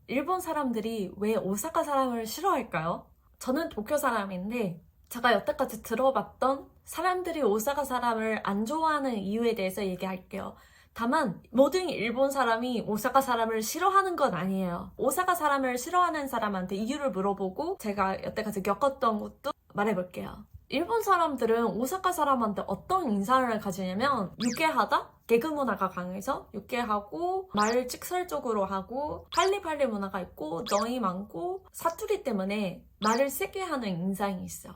일본 사람들이 왜 오사카 사람을 싫어할까요? 저는 도쿄 사람인데 제가 여태까지 들어봤던 사람들이 오사카 사람을 안 좋아하는 이유에 대해서 얘기할게요. 다만 모든 일본 사람이 오사카 사람을 싫어하는 건 아니에요. 오사카 사람을 싫어하는 사람한테 이유를 물어보고 제가 여태까지 겪었던 것도 말해볼게요. 일본 사람들은 오사카 사람한테 어떤 인상을 가지냐면 유쾌하다? 개그 문화가 강해서 유쾌하고 말을 직설적으로 하고 빨리빨리 문화가 있고 정이 많고 사투리 때문에 말을 세게 하는 인상이 있어.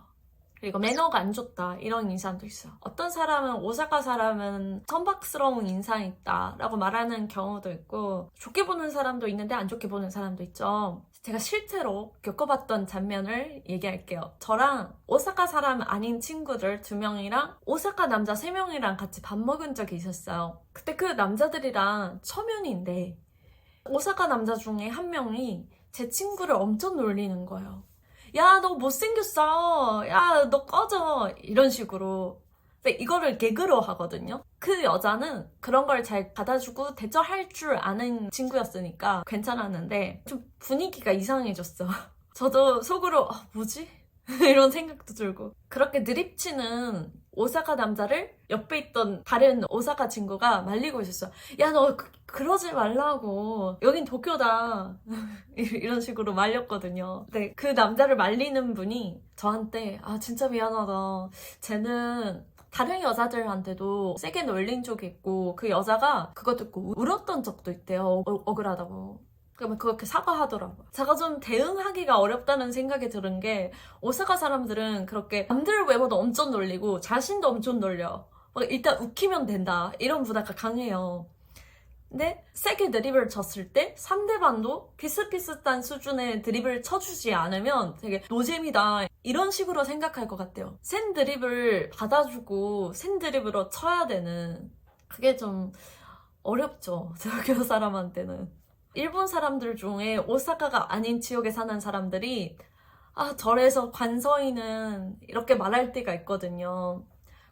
그리고 매너가 안 좋다 이런 인상도 있어. 어떤 사람은 오사카 사람은 천박스러운 인상이 있다 라고 말하는 경우도 있고 좋게 보는 사람도 있는데 안 좋게 보는 사람도 있죠. 제가 실제로 겪어봤던 장면을 얘기할게요. 저랑 오사카 사람 아닌 친구들 2명이랑 오사카 남자 3명이랑 같이 밥 먹은 적이 있었어요. 그때 그 남자들이랑 초면인데 오사카 남자 중에 한 명이 제 친구를 엄청 놀리는 거예요. 야, 너 못생겼어. 야, 너 꺼져. 이런 식으로. 근데 이거를 개그로 하거든요. 그 여자는 그런 걸 잘 받아주고 대처할 줄 아는 친구였으니까 괜찮았는데 좀 분위기가 이상해졌어. 저도 속으로 뭐지? 이런 생각도 들고. 그렇게 드립치는 오사카 남자를 옆에 있던 다른 오사카 친구가 말리고 있었어. 야, 너 그러지 말라고. 여긴 도쿄다. 이런 식으로 말렸거든요. 근데 그 남자를 말리는 분이 저한테 진짜 미안하다. 쟤는 다른 여자들한테도 세게 놀린 적이 있고 그 여자가 그거 듣고 울었던 적도 있대요. 억울하다고. 그러면 그렇게 사과하더라고요. 제가 좀 대응하기가 어렵다는 생각이 들은 게 오사카 사람들은 그렇게 남들 외모도 엄청 놀리고 자신도 엄청 놀려. 일단 웃기면 된다. 이런 문화가 강해요. 근데 세게 드립을 쳤을 때 상대방도 비슷비슷한 수준의 드립을 쳐주지 않으면 되게 노잼이다 이런 식으로 생각할 것 같아요. 센 드립을 받아주고 센 드립으로 쳐야 되는 그게 좀 어렵죠. 도쿄 사람한테는. 일본 사람들 중에 오사카가 아닌 지역에 사는 사람들이 절에서 관서인은 이렇게 말할 때가 있거든요.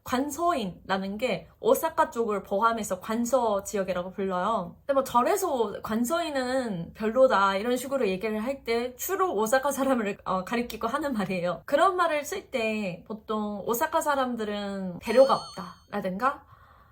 관서인라는 게 오사카 쪽을 포함해서 관서 지역이라고 불러요. 근데 뭐 절에서 관서인은 별로다 이런 식으로 얘기를 할 때 주로 오사카 사람을 가리키고 하는 말이에요. 그런 말을 쓸 때 보통 오사카 사람들은 배려가 없다 라든가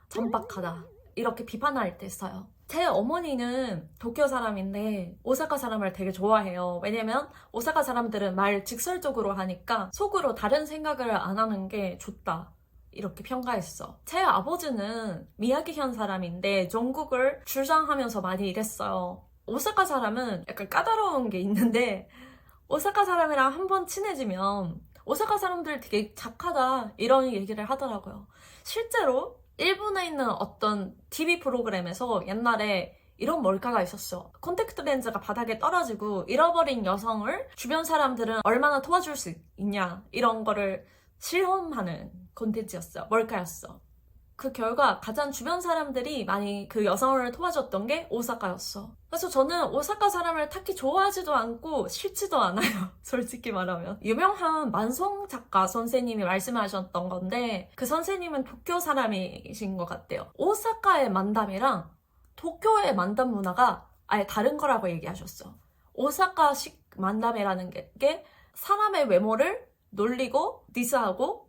천박하다 이렇게 비판할 때 써요. 제 어머니는 도쿄 사람인데 오사카 사람을 되게 좋아해요. 왜냐면 오사카 사람들은 말 직설적으로 하니까 속으로 다른 생각을 안 하는 게 좋다. 이렇게 평가했어. 제 아버지는 미야기현 사람인데 전국을 출장하면서 많이 일했어요. 오사카 사람은 약간 까다로운 게 있는데 오사카 사람이랑 한번 친해지면 오사카 사람들 되게 착하다 이런 얘기를 하더라고요. 실제로 일본에 있는 어떤 TV 프로그램에서 옛날에 이런 몰카가 있었어. 콘택트 렌즈가 바닥에 떨어지고 잃어버린 여성을 주변 사람들은 얼마나 도와줄 수 있냐 이런 거를 실험하는 콘텐츠였어요. 몰카였어. 그 결과 가장 주변 사람들이 많이 그 여성을 도와줬던 게 오사카였어. 그래서 저는 오사카 사람을 딱히 좋아하지도 않고 싫지도 않아요. 솔직히 말하면. 유명한 만성 작가 선생님이 말씀하셨던 건데 그 선생님은 도쿄 사람이신 것 같대요. 오사카의 만담이랑 도쿄의 만담 문화가 아예 다른 거라고 얘기하셨어. 오사카식 만담이라는 게 사람의 외모를 놀리고 디스하고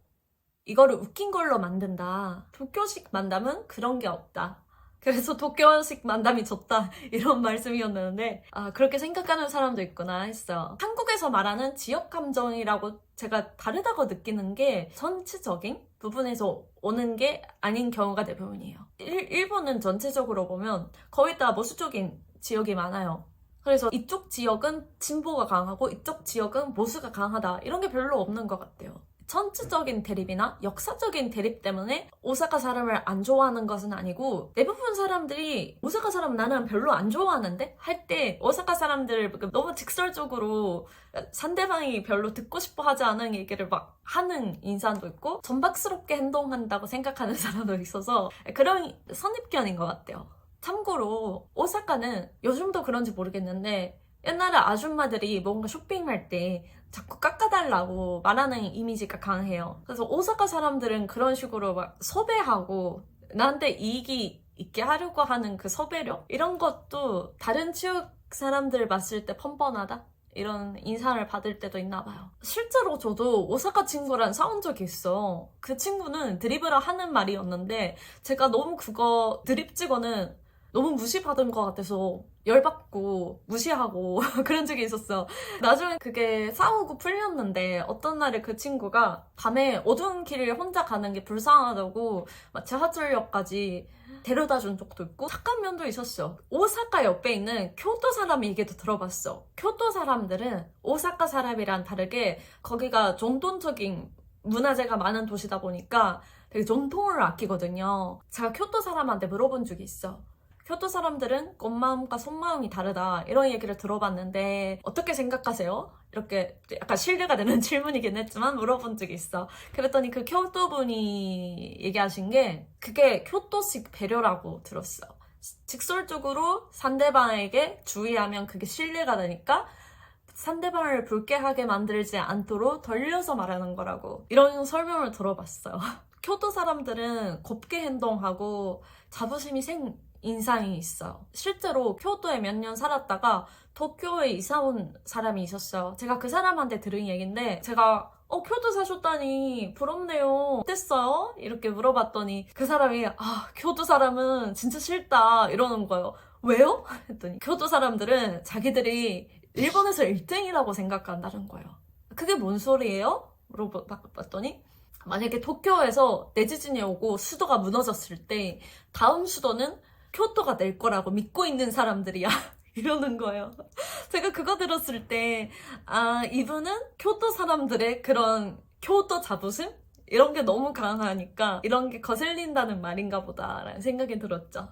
이거를 웃긴 걸로 만든다. 도쿄식 만담은 그런 게 없다. 그래서 도쿄식 만담이 좋다. 이런 말씀이었는데 그렇게 생각하는 사람도 있구나 했어요. 한국에서 말하는 지역 감정이라고 제가 다르다고 느끼는 게 전체적인 부분에서 오는 게 아닌 경우가 대부분이에요. 일본은 전체적으로 보면 거의 다 보수적인 지역이 많아요. 그래서 이쪽 지역은 진보가 강하고 이쪽 지역은 보수가 강하다. 이런 게 별로 없는 것 같아요. 전체적인 대립이나 역사적인 대립 때문에 오사카 사람을 안 좋아하는 것은 아니고 대부분 사람들이 오사카 사람 나는 별로 안 좋아하는데 할 때 오사카 사람들 너무 직설적으로 상대방이 별로 듣고 싶어 하지 않은 얘기를 막 하는 인상도 있고 전박스럽게 행동한다고 생각하는 사람도 있어서 그런 선입견인 것 같아요. 참고로 오사카는 요즘도 그런지 모르겠는데 옛날에 아줌마들이 뭔가 쇼핑할 때 자꾸 깎아달라고 말하는 이미지가 강해요. 그래서 오사카 사람들은 그런 식으로 막 섭외하고 나한테 이익이 있게 하려고 하는 그 섭외력? 이런 것도 다른 지역 그 사람들 봤을 때 뻔뻔하다? 이런 인상을 받을 때도 있나 봐요. 실제로 저도 오사카 친구랑 싸운 적이 있어. 그 친구는 드립을 하는 말이었는데 제가 너무 그거 드립 찍어는 너무 무시받은 것 같아서 열받고 무시하고 그런 적이 있었어. 나중에 그게 싸우고 풀렸는데 어떤 날에 그 친구가 밤에 어두운 길을 혼자 가는 게 불쌍하다고 막 지하철역까지 데려다 준 적도 있고 착한 면도 있었어. 오사카 옆에 있는 교토 사람 얘기도 들어봤어. 교토 사람들은 오사카 사람이랑 다르게 거기가 전통적인 문화재가 많은 도시다 보니까 되게 전통을 아끼거든요. 제가 교토 사람한테 물어본 적이 있어. 교토 사람들은 겉마음과 속마음이 다르다 이런 얘기를 들어봤는데 어떻게 생각하세요? 이렇게 약간 신뢰가 되는 질문이긴 했지만 물어본 적이 있어. 그랬더니 그 교토 분이 얘기하신 게 그게 교토식 배려라고 들었어. 직설적으로 상대방에게 주의하면 그게 신뢰가 되니까 상대방을 불쾌하게 만들지 않도록 돌려서 말하는 거라고 이런 설명을 들어봤어요. 교토 사람들은 곱게 행동하고 자부심이 생 인상이 있어요. 실제로 교토에 몇 년 살았다가 도쿄에 이사 온 사람이 있었어요. 제가 그 사람한테 들은 얘기인데 제가 교토 사셨다니 부럽네요. 어땠어요? 이렇게 물어봤더니 그 사람이 교토 사람은 진짜 싫다 이러는 거예요. 왜요? 했더니 교토 사람들은 자기들이 일본에서 1등이라고 생각한다는 거예요. 그게 뭔 소리예요? 물어봤더니 만약에 도쿄에서 대지진이 오고 수도가 무너졌을 때 다음 수도는 교토가 될 거라고 믿고 있는 사람들이야. 이러는 거예요. 제가 그거 들었을 때, 이분은 교토 사람들의 그런 교토 자부심? 이런 게 너무 강하니까 이런 게 거슬린다는 말인가 보다라는 생각이 들었죠.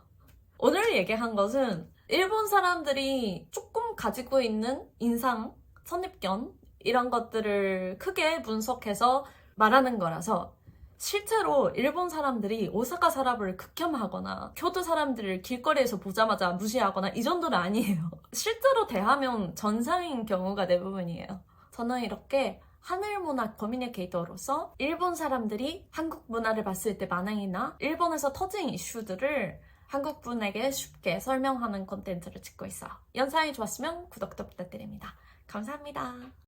오늘 얘기한 것은 일본 사람들이 조금 가지고 있는 인상, 선입견, 이런 것들을 크게 분석해서 말하는 거라서 실제로 일본 사람들이 오사카 사람을 극혐하거나 교토 사람들을 길거리에서 보자마자 무시하거나 이 정도는 아니에요. 실제로 대하면 전상인 경우가 대부분이에요. 저는 이렇게 하늘 문화 커뮤니케이터로서 일본 사람들이 한국 문화를 봤을 때 반응이나 일본에서 터진 이슈들을 한국 분에게 쉽게 설명하는 콘텐츠를 찍고 있어요. 영상이 좋았으면 구독도 부탁드립니다. 감사합니다.